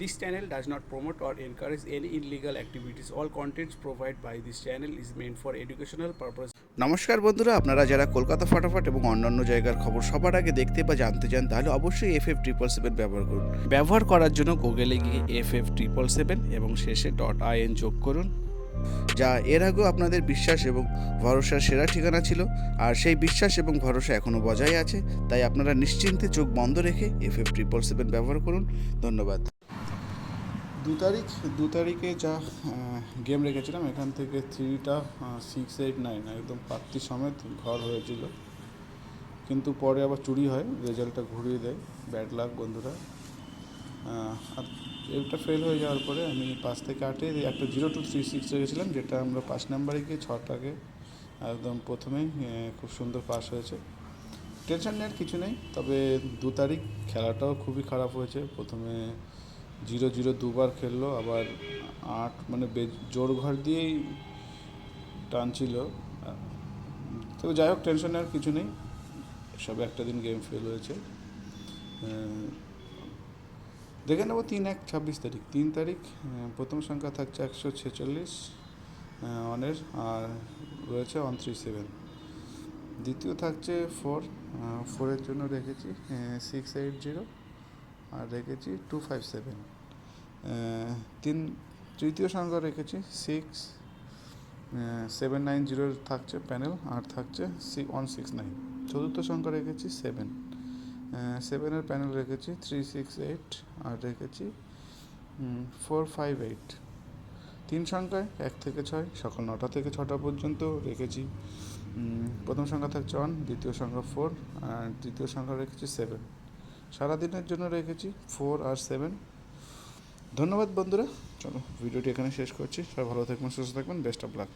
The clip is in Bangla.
This channel does not promote or encourage any illegal activities. All contents provided by this channel is meant for educational purpose. নমস্কার বন্ধুরা, আপনারা যারা কলকাতা ফাটাফাট এবং অন্যান্য জায়গার খবর সবার আগে দেখতে বা জানতে চান তাহলে অবশ্যই FF777 ব্যবহার করুন। ব্যবহার করার জন্য গুগলে গিয়ে FF777 এবং শেষে .in যোগ করুন, যা এর আগেও আপনাদের বিশ্বাস এবং ভরসার সেরা ঠিকানা ছিল, আর সেই বিশ্বাস এবং ভরসা এখনও বজায় আছে। তাই আপনারা নিশ্চিন্তে চোখ বন্ধ রেখে FF777 ব্যবহার করুন। ধন্যবাদ। 2 তারিখে যা গেম রেখেছিলাম, এখান থেকে 3টা 6, 8, 9 একদম প্রাপ্তি সমেত ঘর হয়েছিল, কিন্তু পরে আবার চুরি হয়, রেজাল্টটা ঘুরিয়ে দেয়। ব্যাড লাক বন্ধুরা। আর এটা ফেল হয়ে যাওয়ার পরে আমি 5 থেকে 8-এ একটা 0 to 3, 6 রেখেছিলাম, যেটা আমরা 5 নাম্বারে গিয়ে 6টাকে একদম প্রথমেই খুব সুন্দর পাস হয়েছে। টেনশন নেওয়ার কিছু নেই, তবে 2 তারিখ খেলাটাও খুবই খারাপ হয়েছে। প্রথমে 0-0 দুবার খেললো, আবার 8 মানে জোর ঘর দিয়েই টানছিল। তবে যাই হোক, টেনশন নেওয়ার কিছু নেই, সব একটা দিন গেম ফেল হয়েছে। দেখে নেবো 3-1-26 তারিখ। 3 তারিখ প্রথম সংখ্যা থাকছে 146 অনের, আর রয়েছে 137। দ্বিতীয় থাকছে 4-4-এর জন্য রেখেছি 680, আর রেখেছি 257। তৃতীয় সংখ্যা রেখেছি 790 থাকছে প্যানেল, আর থাকছে 169। চতুর্থ সংখ্যা রেখেছি 7-এর প্যানেল রেখেছি 368, আর রেখেছি 458। 3 সংখ্যায় 1 থেকে 6 সকাল 9টা থেকে 6টা পর্যন্ত রেখেছি। প্রথম সংখ্যা থাকছে 1, দ্বিতীয় সংখ্যা 4, আর তৃতীয় সংখ্যা রেখেছি 7। সারাদিনের জন্য রেখেছি 4 আর 7। ধন্যবাদ বন্ধুরা। চলো ভিডিওটি এখানে শেষ করছি। সবাই ভালো থাকবেন, সুস্থ থাকবেন। Best of luck.